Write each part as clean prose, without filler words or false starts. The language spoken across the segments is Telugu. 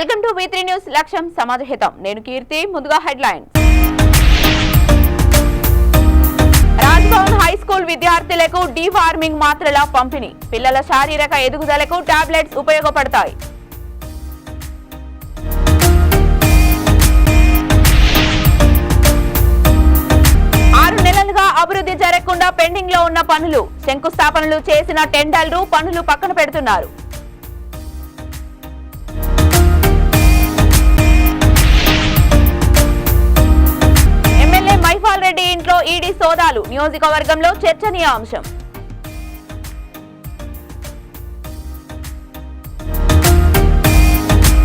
వెల్కమ్ టు V3 న్యూస్ లక్ష్యం సమాజహితం. నేను కీర్తి. ముందుగా హెడ్లైన్స్. రాజ్భవన్ హై స్కూల్ విద్యార్థులకు డీవార్మింగ్ మాత్రల పంపిణీ. పిల్లల శారీరక ఎదుగుదలకు టాబ్లెట్స్ ఉపయోగపడతాయి. అభివృద్ధి జరగకుండా పెండింగ్ లో ఉన్న పనులు, శంకుస్థాపనలు చేసిన టెండర్లు పనులు పక్కన పెడుతున్నారు. ఎమ్మెల్యే మైపాల్ రెడ్డి ఇంట్లో ఈడీ సోదాలు, నియోజకవర్గంలో చర్చనీయాంశం.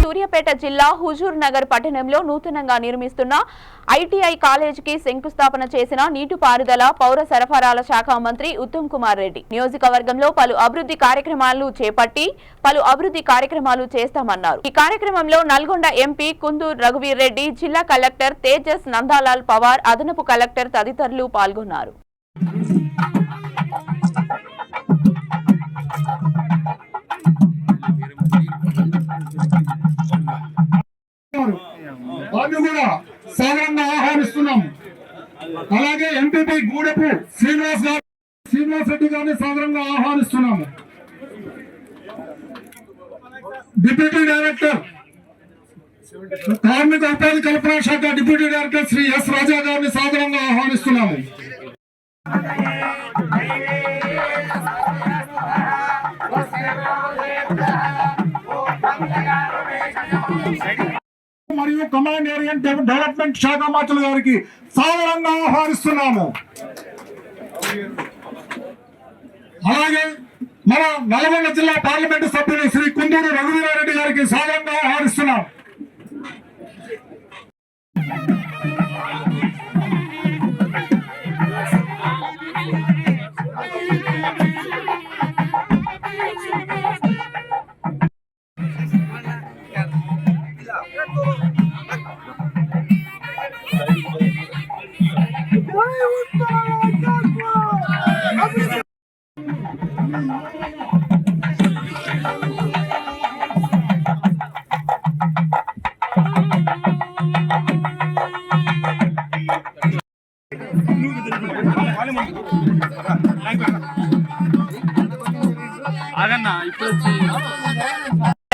సూర్యాపేట జిల్లా హుజూర్ నగర్ పట్టణంలో నూతనంగా నిర్మిస్తున్న ఐటీఐ కాలేజీకి శంకుస్థాపన చేసిన నీటిపారుదల పౌర సరఫరాల శాఖ మంత్రి ఉత్తమ్ కుమార్ రెడ్డి నియోజకవర్గంలో పలు అభివృద్ధి కార్యక్రమాలు చేపట్టి పలు అభివృద్ధి కార్యక్రమాలు చేస్తామన్నారు. ఈ కార్యక్రమంలో నల్గొండ ఎంపీ కుందూరు రఘువీర్ రెడ్డి, జిల్లా కలెక్టర్ తేజస్ నందాలాల్ పవార్, అదనపు కలెక్టర్ తదితరులు పాల్గొన్నారు. సాధారణంగా ఆహ్వానిస్తున్నాం. అలాగే ఎంపీపీ గూడెపు శ్రీనివాస్ రెడ్డి గారిని సాధారణంగా ఆహ్వానిస్తున్నాము. డిప్యూటీ డైరెక్టర్ కార్మిక ఉపాధి కల్పన శాఖ డిప్యూటీ డైరెక్టర్ శ్రీ ఎస్ రాజా గారిని సాధారణంగా ఆహ్వానిస్తున్నాము. మరియు కమాండ్ ఏరియా డెవలప్మెంట్ శాఖ మంత్రులు గారికి సాధారణంగా ఆహ్వానిస్తున్నాము. అలాగే మన నల్గొండ జిల్లా పార్లమెంటు సభ్యులు శ్రీ కుందూరు రఘువీర్ రెడ్డి గారికి సాధారణంగా ఆహ్వానిస్తున్నాం.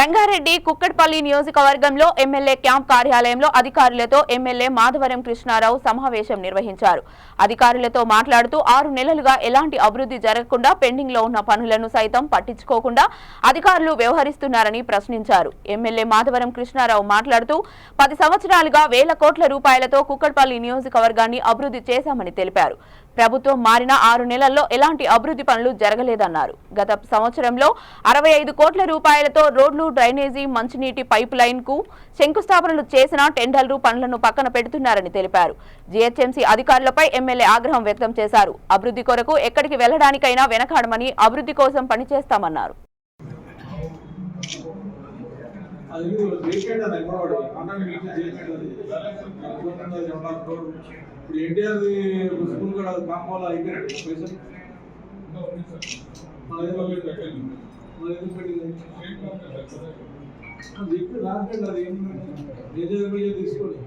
రంగారెడ్డి కుక్కట్పల్లి నియోజకవర్గంలో ఎమ్మెల్యే క్యాంప్ కార్యాలయంలో అధికారులతో ఎమ్మెల్యే మాధవరం కృష్ణారావు సమావేశం నిర్వహించారు. అధికారులతో మాట్లాడుతూ 6 నెలలుగా ఎలాంటి అభివృద్ధి జరగకుండా పెండింగ్ లో ఉన్న పనులను సైతం పట్టించుకోకుండా అధికారులు వ్యవహరిస్తున్నారని ప్రశ్నించారు. ఎమ్మెల్యే మాధవరం కృష్ణారావు మాట్లాడుతూ 10 సంవత్సరాలుగా వేల కోట్ల రూపాయలతో కుక్కట్పల్లి నియోజకవర్గాన్ని అభివృద్ధి చేశామని తెలిపారు. ప్రభుత్వం మారిన 6 నెలల్లో ఎలాంటి అభివృద్ధి పనులు జరగలేదన్నారు. గత సంవత్సరంలో 65 కోట్ల రూపాయలతో రోడ్లు, డ్రైనేజీ, మంచినీటి పైప్ లైన్ కు శంకుస్థాపనలు చేసిన టెండర్లు పనులను పక్కన పెడుతున్నారని తెలిపారు. జీహెచ్ఎంసీ అధికారులపై ఎమ్మెల్యే ఆగ్రహం వ్యక్తం చేశారు. అభివృద్ధి కొరకు ఎక్కడికి వెళ్లడానికైనా వెనకాడమని, అభివృద్ధి కోసం పనిచేస్తామన్నారు. ఎన్టీఆర్ స్కూల్ కూడా కాంపౌండ్ అయిపోయినట్టు పైసలు తీసుకోండి.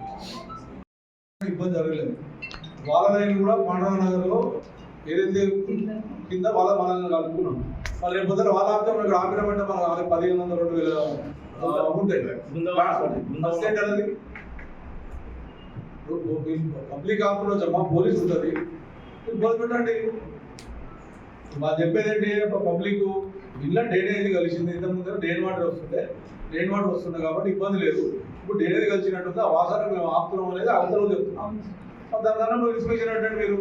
ఇబ్బంది జరగలేదు. వాళ్ళ దగ్గర కూడా పాండవ నగర్లో ఏదైతే కింద మనల్ని కలుపుకున్నాం. వాళ్ళు రేపు పొద్దున వాళ్ళ ఆపితే ఇక్కడ ఆపినమంటే మనకు 1500-2000 ఉంటాయి. పబ్లిక్ ఆపులో జమా పోలీసు ఉంటుంది, ఇబ్బంది పెట్టండి. వాళ్ళు చెప్పేది ఏంటి, పబ్లిక్ ఇళ్ళ డ్రైనేజ్ కలిసింది. ఇంతకుముందు డ్రైన్ వాటర్ వస్తుంది కాబట్టి ఇబ్బంది లేదు. ఇప్పుడు డ్రైనేజ్ కలిసినట్టుంది, ఆ వాసన మేము ఆపుతున్నాం అనేది అవతల చెప్తున్నాం. దానికన్నా నువ్వు ఇన్స్పెక్షన్ అంటే మీరు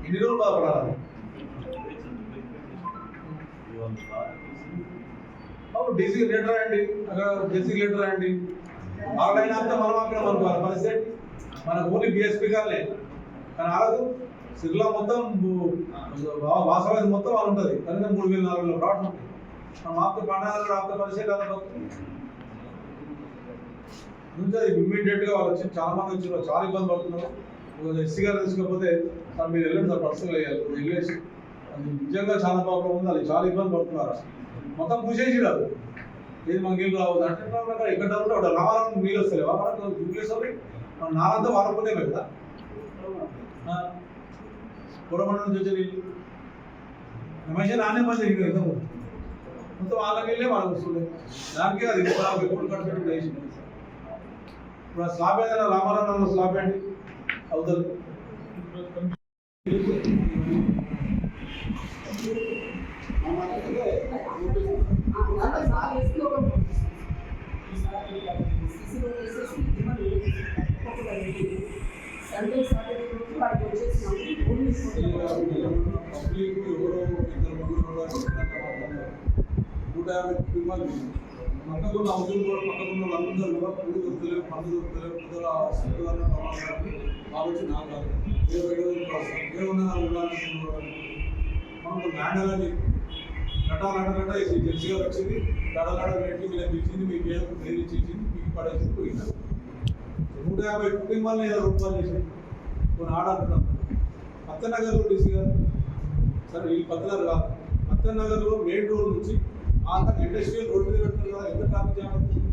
ఇన్ని రోజులు బాధపడాలి. డీసీ లెటర్ రాయండి, అక్కడ జెసీ లెటర్ రాయండి. ఆన్లైన్ అంతా మనం ఆపినాం అనుకోవాలి. పరిస్థితి మనకు ఓన్లీ బిఎస్పీ గానే కానీ ఆడదు. సిరిలో మొత్తం వాసవాది మొత్తం వాళ్ళు ఉంటుంది. కనుక 3,400 ప్లాట్లు ఉంటాయి. మనం ఆపితే పండుగలు ఆపితే పరిస్థితి కదా నుంచి అది ఇమ్మీడియట్గా వాళ్ళు వచ్చి చాలా మంది వచ్చి చాలా ఇబ్బంది పడుతున్నారు. ఎస్సీ గారు తీసుకపోతే సార్ మీరు వెళ్ళండి సార్, పర్సనల్ వెళ్ళేసి అది నిజంగా చాలా ప్రాబ్లం ఉంది. అది చాలా ఇబ్బంది పడుతున్నారు. మొత్తం పూసేసి రాదు. ఏది మనకి నీళ్ళు రావద్దు అంటే ఎక్కడ డబ్బులు ఒకటి రావాలని నీళ్ళు వస్తలేవా మనకు చూపేసరి మన నాలంతా వాడుకునే కదా పొడమండ నుంచి వచ్చే నీళ్ళు రమేష్ నానే పని జరిగింది కదా మొత్తం వాళ్ళ నీళ్ళే వాళ్ళకి వస్తుంది దానికి అది ఎప్పుడు కట్టుబడి వేసింది ఇప్పుడు ఆ స్లాబ్ ఏదైనా రామారావు స్లాబ్ అండి అవుతుంది పక్కకున్న హౌసింగ్ కూడా పక్కకున్న వాళ్ళందరూ కూడా పూలు దొరుకుతలేవు పండ్లు దొరుకుతలేవు ఆలోచన నాకు ఏమన్నా మనకు ల్యాండ్ నటాలంట జడ్జి గారు వచ్చింది లడలాడ పెట్టి మీరు పిలిచింది మీకు ఏదో పేరు ఇచ్చింది మీకు పడేసి పోయినారు 150 కుటుంబాలను 7 రూపాయలు చేసింది కొన్ని ఆడుతున్నాం పత్తనగర్లో డీసీ గారు సరే వీళ్ళు పత్తనగర్ కాదు పత్తనగర్లో మెయిన్ రోడ్ నుంచి అంత ఇండస్ట్రియల్ రోడ్ మీద పెడతారు కదా ఎంత ట్రాఫిక్ జామ్ అవుతుంది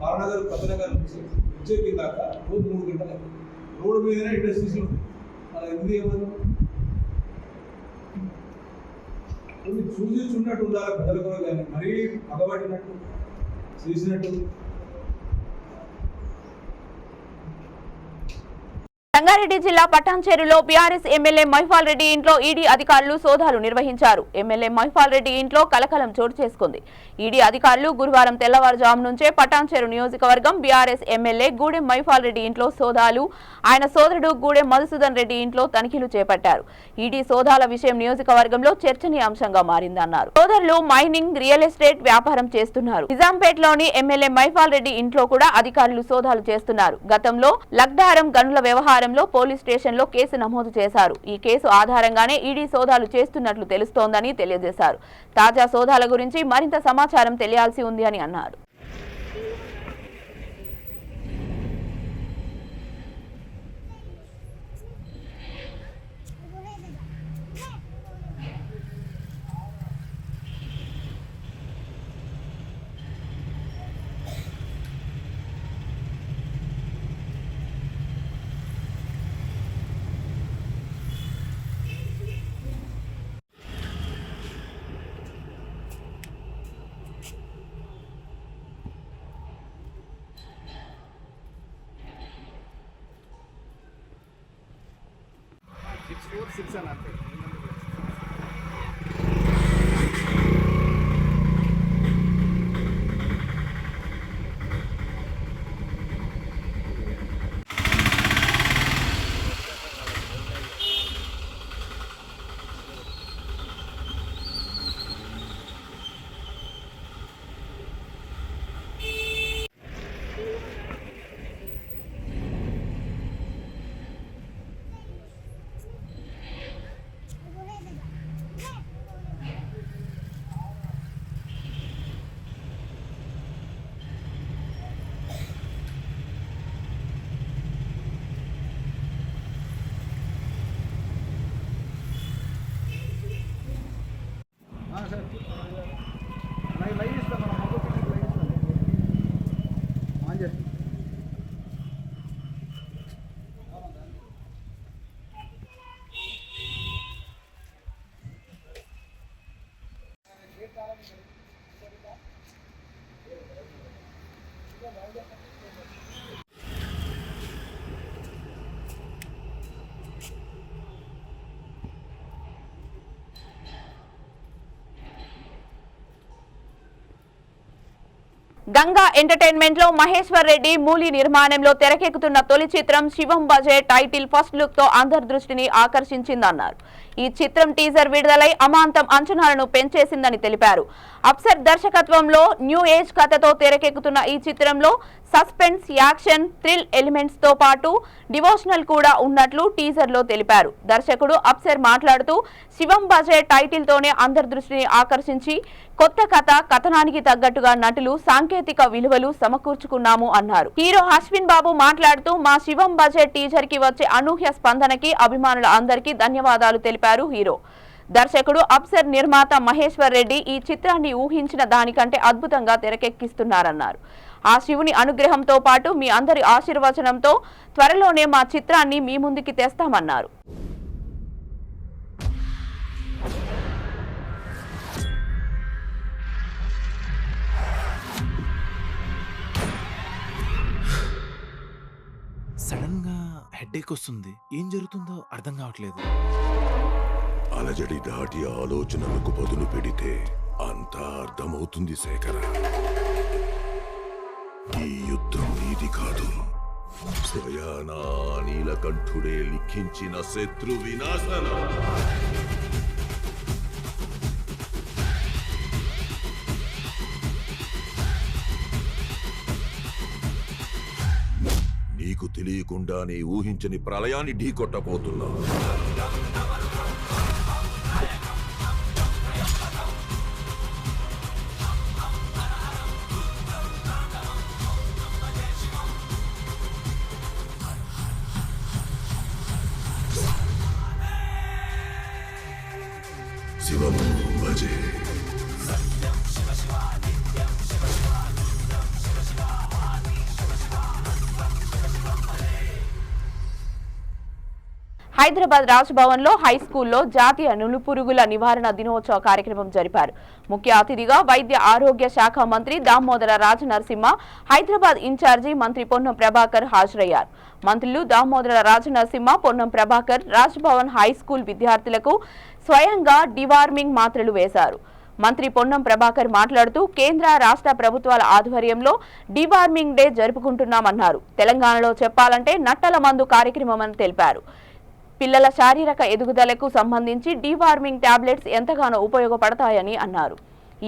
బాలనగర్ పత్తనగర్ నుంచి విజయకి దాకా రోజు 3 గంటలు రోడ్డు మీదనే ఇండస్ట్రీస్ అలా ఎందుకు ఏమన్నా చూసినట్టు ఉండాలి పెద్దలు కూడా కానీ మరీ పగబట్టినట్టు చేసినట్టు. రంగారెడ్డి జిల్లా పటాన్చెరులో బీఆర్ఎస్ ఎమ్మెల్యే మహిపాల్ రెడ్డి ఇంట్లో ఈడీ అధికారులు సోదాలు నిర్వహించారు. ఎమ్మెల్యే మహిపాల్ రెడ్డి ఇంట్లో కలకలం చోటు చేసుకుంది. ఈడీ అధికారులు గురువారం తెల్లవారుజాము నుంచే పటాన్చెరు నియోజకవర్గం బీఆర్ఎస్ ఎమ్మెల్యే గూడెం మహిపాల్ రెడ్డి ఇంట్లో సోదాలు, ఆయన సోదరుడు గూడెం మధుసూదన్ రెడ్డి ఇంట్లో తనిఖీలు చేపట్టారు. ఈడీ సోదాల విషయం నియోజకవర్గంలో చర్చనీయాంశంగా మారిందన్నారు. సోదరులు మైనింగ్, రియల్ ఎస్టేట్ వ్యాపారం చేస్తున్నారు. నిజాంపేటలోని ఎమ్మెల్యే మహిపాల్ రెడ్డి ఇంట్లో కూడా అధికారులు సోదాలు చేస్తున్నారు. గతంలో లగ్డారం గనుల వ్యవహారం పోలీస్ స్టేషన్ లో కేసు నమోదు చేశారు. ఈ కేసు ఆధారంగానే ఈడీ సోదాలు చేస్తున్నట్లు తెలుస్తోందని తెలియజేశారు. తాజా సోదాల గురించి మరింత సమాచారం తెలియాల్సి ఉంది అని అన్నారు. గంగా ఎంటర్టైన్మెంట్ లో మహేశ్వర్ రెడ్డి మూలి నిర్మాణంలో తెరకెక్కుతున్న తొలి చిత్రం శివం బజే టైటిల్ ఫస్ట్ లుక్ తో అందరి దృష్టిని ఆకర్షించిందన్నారు. ఈ చిత్రం టీజర్ విడుదలై అమాంతం అంచనాలను పెంచేసిందని తెలిపారు. అప్సర్ దర్శకత్వంలో న్యూ ఏజ్ కథతో తెరకెక్కుతున్న ఈ చిత్రంలో సస్పెన్స్, యాక్షన్, థ్రిల్ ఎలిమెంట్స్ తో పాటు డివోషనల్ కూడా ఉన్నట్లు టీజర్ లో తెలిపారు. దర్శకుడు అప్సర్ మాట్లాడుతూ శివం బజే టైటిల్ తోనే అందరి దృష్టిని ఆకర్షించి కొత్త కథ, కథనానికి తగ్గట్టుగా నటులు, సాంకేతిక విలువలు సమకూర్చుకున్నాము అన్నారు. హీరో అశ్విన్ బాబు మాట్లాడుతూ మా శివం బజే టీజర్ కి వచ్చే అనూహ్య స్పందనకి అభిమానుల అందరికీ ధన్యవాదాలు తెలిపారు. హీరో దర్శకుడు అప్సర్ నిర్మాత మహేశ్వర్ రెడ్డి ఈ చిత్రాన్ని ఊహించిన దానికంటే అద్భుతంగా తెరకెక్కిస్తున్నారన్నారు. ఆ శివుని అనుగ్రహంతో పాటు మీ అందరి ఆశీర్వచనంతో త్వరలోనే మా చిత్రాన్ని మీ ముందుకి తెస్తామన్నారు. సడన్ గా హెడ్ఏక్ వస్తుంది. ఏం జరుగుతుందో అర్థం కావట్లేదు. అలజడి దాటి ఆలోచనలకు బదులు పెడితే అంతా అర్థమవుతుంది శేఖర. ఈ యుద్ధం నీది కాదు, స్వయానా నీలకంఠుడే లిఖించిన శత్రు వినాశనం. నీకు తెలియకుండానే ఊహించని ప్రళయాన్ని ఢీకొట్టబోతున్నా. శివం భజే. హైదరాబాద్ రాజ్భవన్లో హైస్కూల్లో జాతీయ నులుపురుగుల నివారణ దినోత్సవ కార్యక్రమం జరిపారు. ముఖ్య అతిథిగా వైద్య ఆరోగ్య శాఖ మంత్రి దామోదర రాజనరసింహ, హైదరాబాద్ ఇన్ఛార్జి మంత్రి పొన్నం ప్రభాకర్ హాజరయ్యారు. మంత్రులు దామోదర రాజనరసింహ, పొన్నం ప్రభాకర్ రాజ్భవన్ హైస్కూల్ విద్యార్థులకు స్వయంగా డివార్మింగ్ మాత్రలు వేశారు. మంత్రి పొన్నం ప్రభాకర్ మాట్లాడుతూ కేంద్ర రాష్ట్ర ప్రభుత్వాల ఆధ్వర్యంలో డివార్మింగ్ డే జరుపుకుంటున్నామన్నారు. తెలంగాణలో చెప్పాలంటే నట్టల మందు కార్యక్రమం అని తెలిపారు. పిల్లల శారీరక ఎదుగుదలకు సంబంధించి డివార్మింగ్ టాబ్లెట్స్ ఎంతగానో ఉపయోగపడతాయని అన్నారు.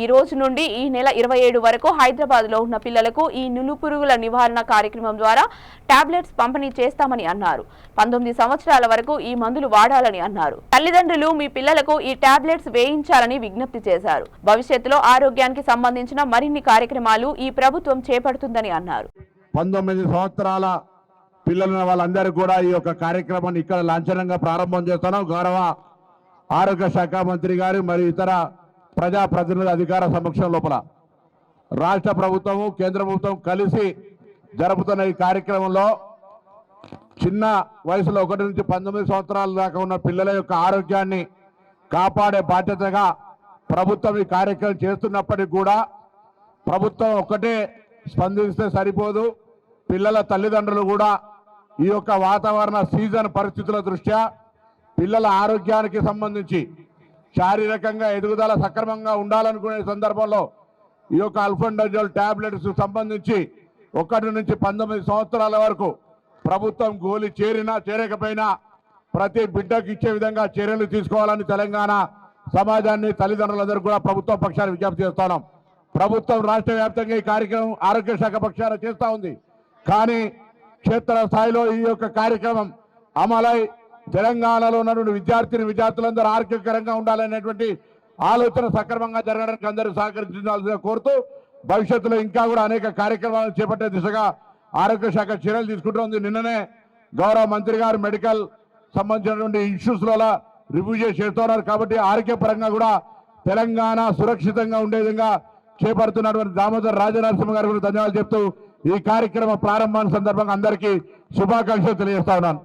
ఈ రోజు నుండి ఈ నెల 27 వరకు హైదరాబాద్లో ఉన్న పిల్లలకు ఈ నులుపురుగుల నివారణ కార్యక్రమం ద్వారా టాబ్లెట్స్ పంపిణీ చేస్తామని అన్నారు. 19 సంవత్సరాల వరకు ఈ మందులు వాడాలని అన్నారు. తల్లిదండ్రులు మీ పిల్లలకు ఈ టాబ్లెట్స్ వేయించాలని విజ్ఞప్తి చేశారు. భవిష్యత్తులో ఆరోగ్యానికి సంబంధించిన మరిన్ని కార్యక్రమాలు ఈ ప్రభుత్వం చేపడుతుందని అన్నారు. 19 సంవత్సరాల పిల్లలున్న వాళ్ళందరూ కూడా ఈ యొక్క కార్యక్రమాన్ని ఇక్కడ లాంఛనంగా ప్రారంభం చేస్తున్నాం. గౌరవ ఆరోగ్య శాఖ మంత్రి గారు మరియు ఇతర ప్రజాప్రతినిధుల అధికార సమక్షం లోపల రాష్ట్ర ప్రభుత్వము కేంద్ర ప్రభుత్వం కలిసి జరుపుతున్న ఈ కార్యక్రమంలో చిన్న వయసులో 1 నుంచి 19 సంవత్సరాల దాకా ఉన్న పిల్లల యొక్క ఆరోగ్యాన్ని కాపాడే బాధ్యతగా ప్రభుత్వం ఈ కార్యక్రమం చేస్తున్నప్పటికీ కూడా ప్రభుత్వం ఒక్కటే స్పందిస్తే సరిపోదు. పిల్లల తల్లిదండ్రులు కూడా ఈ యొక్క వాతావరణ సీజన్ పరిస్థితుల దృష్ట్యా పిల్లల ఆరోగ్యానికి సంబంధించి శారీరకంగా ఎదుగుదల సక్రమంగా ఉండాలనుకునే సందర్భంలో ఈ యొక్క అల్ఫెండజోల్ టాబ్లెట్స్ సంబంధించి 1 నుంచి 19 సంవత్సరాల వరకు ప్రభుత్వం గోలి చేరినా చేరకపోయినా ప్రతి బిడ్డకు ఇచ్చే విధంగా చర్యలు తీసుకోవాలని తెలంగాణ సమాజాన్ని తల్లిదండ్రులందరూ కూడా ప్రభుత్వం పక్షాన విజ్ఞప్తి చేస్తున్నాం. ప్రభుత్వం రాష్ట్ర వ్యాప్తంగా ఈ కార్యక్రమం ఆరోగ్య శాఖ పక్షాన చేస్తూ ఉంది. కానీ క్షేత్ర స్థాయిలో ఈ యొక్క కార్యక్రమం అమలై తెలంగాణలో ఉన్నటువంటి విద్యార్థులందరూ ఆరోగ్యకరంగా ఉండాలనేటువంటి ఆలోచన సక్రమంగా జరగడానికి అందరూ సహకరించాల్సిందిగా కోరుతూ భవిష్యత్తులో ఇంకా కూడా అనేక కార్యక్రమాలు చేపట్టే దిశగా ఆరోగ్య శాఖ చర్యలు తీసుకుంటోంది. నిన్ననే గౌరవ మంత్రి గారు మెడికల్ సంబంధించినటువంటి ఇష్యూస్లో రివ్యూ చేస్తున్నారు. కాబట్టి ఆరోగ్యపరంగా కూడా తెలంగాణ సురక్షితంగా ఉండే విధంగా చేపడుతున్నటువంటి దామోదర రాజనరసింహ గారు కూడా ధన్యవాదాలు చెప్తూ ఈ కార్యక్రమ ప్రారంభాన్ని సందర్భంగా అందరికీ శుభాకాంక్షలు తెలియజేస్తా ఉన్నాను.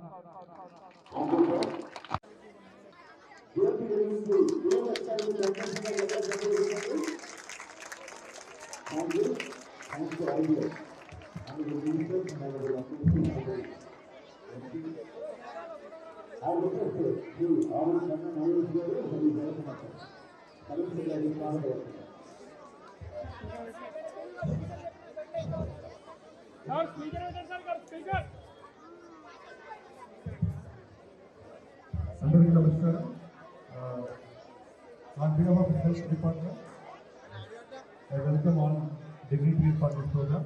అందరికీ నమస్కారం. On behalf of the Health Department, I welcome all dignitaries for this program.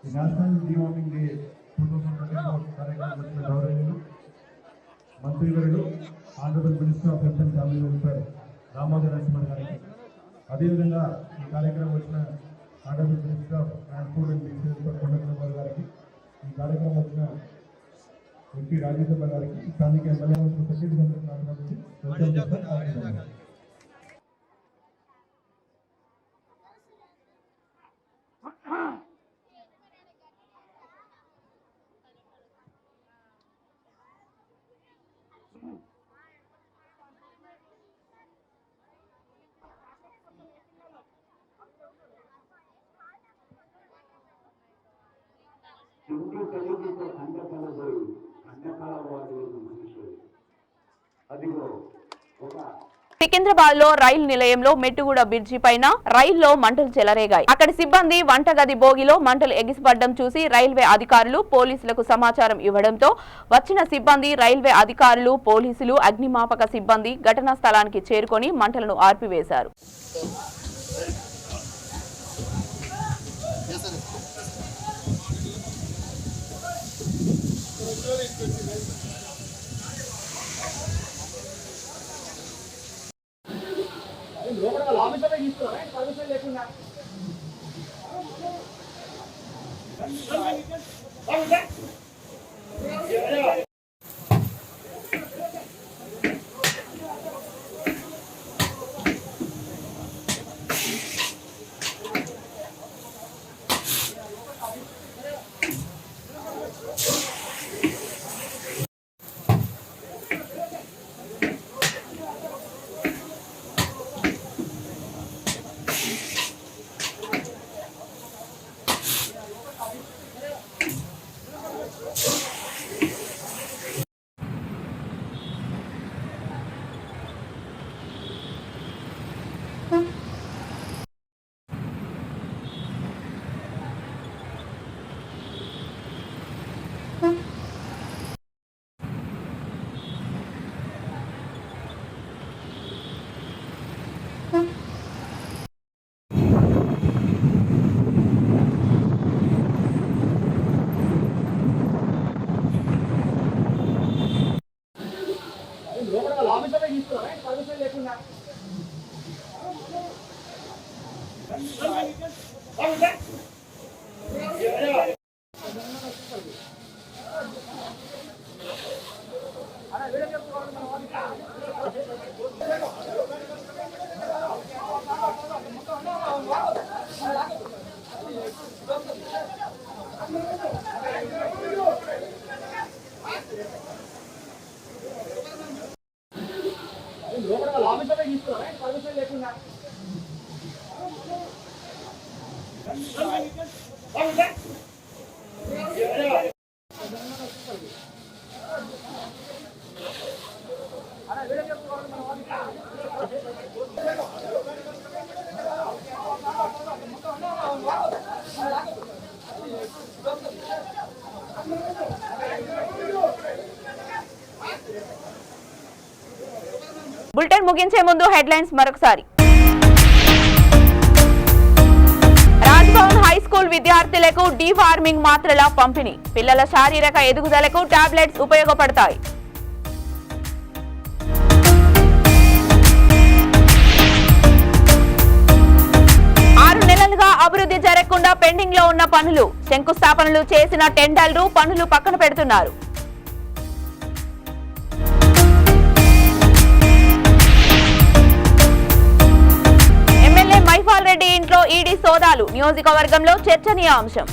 The National Deworming Day 2024 కార్యక్రమం వచ్చిన గౌరవనీయులు మంత్రివర్యులు Andhra Pradesh minister of health and family welfare Damodara Narasimha గారికి, అదేవిధంగా ఈ కార్యక్రమం వచ్చిన Andhra Pradesh minister of transport and business Ponnam Prabhakar గారికి, ఈ కార్యక్రమం వచ్చిన ఎంపీ రాజేంద్ర గారికి స్థానిక ఎమ్మెల్యే సచివ్ వెల్కమ్ చేస్తారు. ఇంటి కలిగితే కండకలబోయి కండకలవాడు మనుషులు అదిగో ఒక సికింద్రాబాద్ లో రైలు నిలయంలో మెట్టుగూడ బ్రిడ్జి పైన రైల్లో మంటలు చెలరేగాయి. అక్కడి సిబ్బంది వంటగది బోగిలో మంటలు ఎగిసిపడడం చూసి రైల్వే అధికారులు పోలీసులకు సమాచారం ఇవ్వడంతో వచ్చిన సిబ్బంది, రైల్వే అధికారులు, పోలీసులు, అగ్నిమాపక సిబ్బంది ఘటనా స్థలానికి చేరుకొని మంటలను ఆర్పివేశారు. బులెటిన్ ముగించే ముందు హెడ్లైన్స్ మరొకసారి. రాజ్భవన్ హై స్కూల్ విద్యార్థులకు డీవార్మింగ్ మాత్రల పంపిణీ. పిల్లల శారీరక ఎదుగుదలకు టాబ్లెట్స్ ఉపయోగపడతాయి. అభివృద్ధి జరగకుండా పెండింగ్ లో ఉన్న పనులు, శంకుస్థాపనలు చేసిన టెండర్లు, పనులు పక్కన పెడుతున్నారు. ఎమ్మెల్యే మైపాల్ రెడ్డి ఇంట్లో ఈడీ సోదాలు, నియోజకవర్గంలో చర్చనీయాంశం.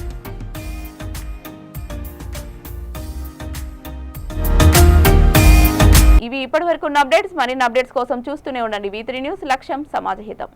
ఇవి ఇప్పటివరకు ఉన్న అప్డేట్స్. మరిన్ని అప్డేట్స్ కోసం చూస్తూనే ఉండండి V3 న్యూస్. లక్ష్యం సమాజహితం.